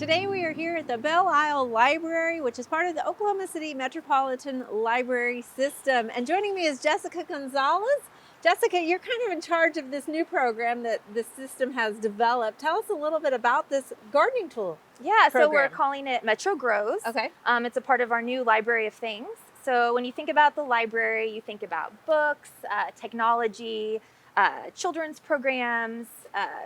Today we are here at the Belle Isle Library, which is part of the Oklahoma City Metropolitan Library System. And joining me is Jessica Gonzalez. Jessica, you're kind of in charge of this new program that the system has developed. Tell us a little bit about this gardening tool. Yeah, program. so we're calling it Metro Grows. Okay. It's a part of our new Library of Things. So when you think about the library, you think about books, technology, children's programs,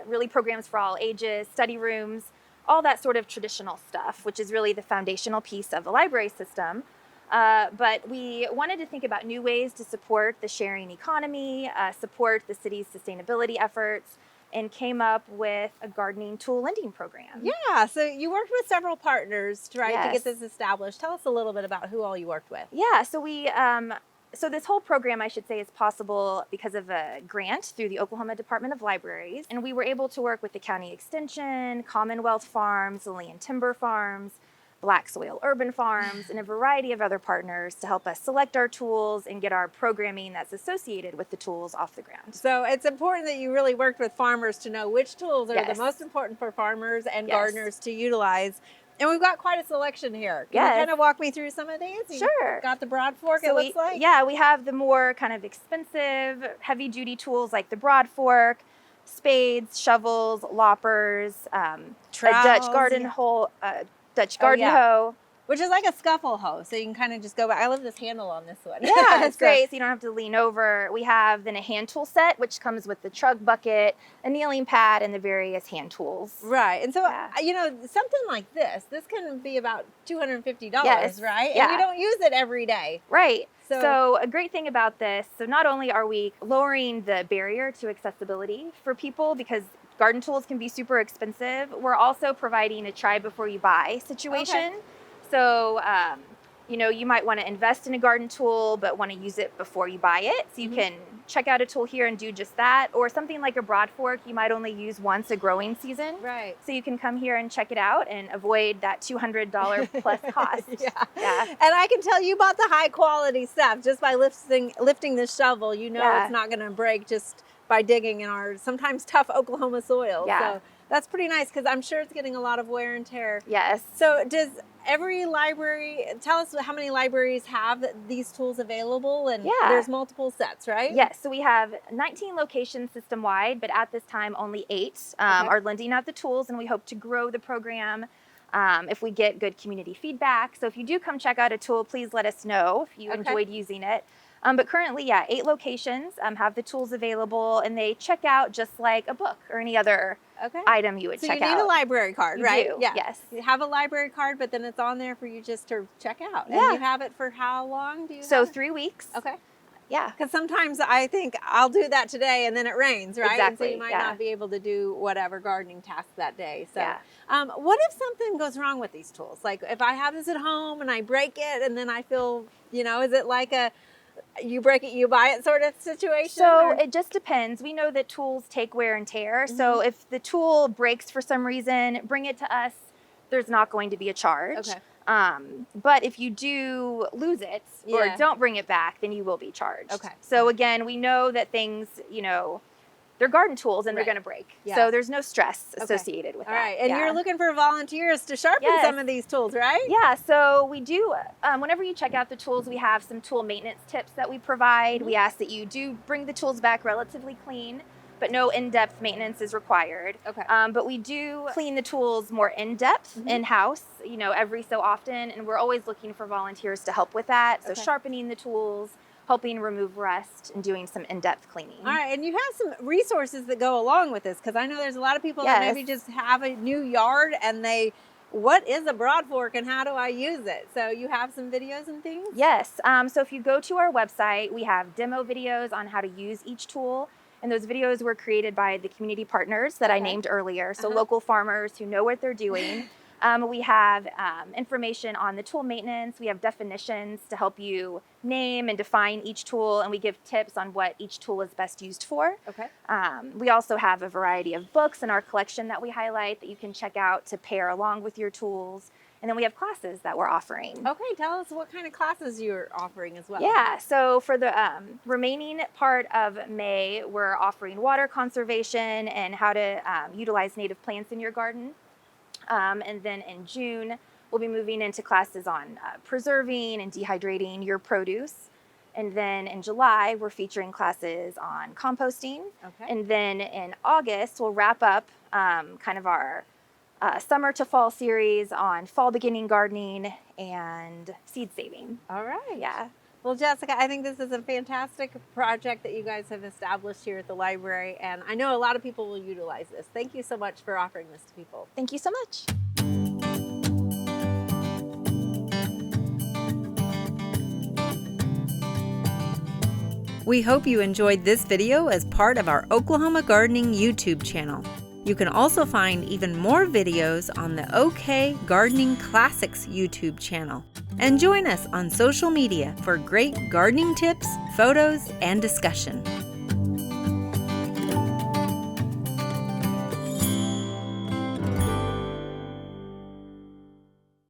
really programs for all ages, study rooms, all that sort of traditional stuff, which is really the foundational piece of the library system. But we wanted to think about new ways to support the sharing economy, support the city's sustainability efforts, and came up with a gardening tool lending program. Yeah, so you worked with several partners to Yes. get this established. Tell us a little bit about who all you worked with. Yeah, so this whole program, I should say, is possible because of a grant through the Oklahoma Department of Libraries. And we were able to work with the County Extension, Commonwealth Farms, Lillian Timber Farms, Black Soil Urban Farms, and a variety of other partners to help us select our tools and get our programming that's associated with the tools off the ground. So it's important that you really worked with farmers to know which tools are Yes. the most important for farmers and Yes. gardeners to utilize. And we've got quite a selection here. Can Yes. you kind of walk me through some of these? You Sure. got the broad fork, So it looks like? yeah, we have the more kind of expensive, heavy-duty tools like the broad fork, spades, shovels, loppers, a Dutch Trowels, garden yeah. hoe, Dutch garden yeah. hoe. Which is like a scuffle hoe, so you can kind of just go back. I love this handle on this one. Yeah, it's So- great. So you don't have to lean over. We have then a hand tool set, which comes with the chug bucket, a kneeling pad, and the various hand tools. Right. And so, Yeah. something like this can be about $250, Yes. right? Yeah. And you don't use it every day. Right. So- So a great thing about this, so not only are we lowering the barrier to accessibility for people because garden tools can be super expensive, we're also providing a try before you buy situation. So, you might want to invest in a garden tool, but want to use it before you buy it. So you can check out a tool here and do just that. Or something like a broad fork, you might only use once a growing season. Right. So you can come here and check it out and avoid that $200 plus cost. Yeah. And I can tell you bought the high quality stuff just by lifting this shovel. You know Yeah. it's not going to break just by digging in our sometimes tough Oklahoma soil. Yeah. So that's pretty nice because I'm sure it's getting a lot of wear and tear. Yes. So does every library, tell us how many libraries have these tools available? And Yeah. there's multiple sets, right? Yes, so we have 19 locations system-wide, but at this time only 8 are lending out the tools, and we hope to grow the program if we get good community feedback. So if you do come check out a tool, please let us know if you enjoyed using it. But currently, 8 locations have the tools available, and they check out just like a book or any other item you would So check you need out. a library card, You right? do, Yeah. yes. You have a library card, but then it's on there for you just to check out. Yeah. And you have it for how long? Do you So have it? 3 weeks. Okay. Yeah. Because sometimes I think I'll do that today and then it rains, right? And so Exactly, you might yeah. not be able to do whatever gardening task that day. So Yeah. what if something goes wrong with these tools? Like if I have this at home and I break it and then I feel, is it like a you break it, you buy it sort of situation? So or- it just depends. We know that tools take wear and tear. So if the tool breaks for some reason, bring it to us. There's not going to be a charge. Okay. But if you do lose it or Yeah. don't bring it back, then you will be charged. Okay. So again, we know that things, they're garden tools and Right. they're going to break. Yeah. So there's no stress associated with All that. right. And Yeah. you're looking for volunteers to sharpen Yes. some of these tools, right? Yeah, so we do, whenever you check out the tools, we have some tool maintenance tips that we provide. We ask that you do bring the tools back relatively clean, but no in-depth maintenance is required. Okay. But we do clean the tools more in-depth in-house, every so often, and we're always looking for volunteers to help with that. So Okay. sharpening the tools, helping remove rust, and doing some in-depth cleaning. All right, and you have some resources that go along with this because I know there's a lot of people that Yes. maybe just have a new yard and what is a broad fork and how do I use it? So you have some videos and things? Yes, so if you go to our website, we have demo videos on how to use each tool. And those videos were created by the community partners that I named earlier, so local farmers who know what they're doing. We have information on the tool maintenance. We have definitions to help you name and define each tool, and we give tips on what each tool is best used for. Okay. We also have a variety of books in our collection that we highlight that you can check out to pair along with your tools. And then we have classes that we're offering. Okay, tell us what kind of classes you're offering as well. Yeah, so for the remaining part of May, we're offering water conservation and how to utilize native plants in your garden. And then in June, we'll be moving into classes on preserving and dehydrating your produce. And then in July, we're featuring classes on composting. Okay. And then in August, we'll wrap up kind of our summer to fall series on fall beginning gardening and seed saving. All right. Yeah. Well, Jessica, I think this is a fantastic project that you guys have established here at the library, and I know a lot of people will utilize this. Thank you so much for offering this to people. Thank you so much. We hope you enjoyed this video as part of our Oklahoma Gardening YouTube channel. You can also find even more videos on the OK Gardening Classics YouTube channel. And join us on social media for great gardening tips, photos, and discussion.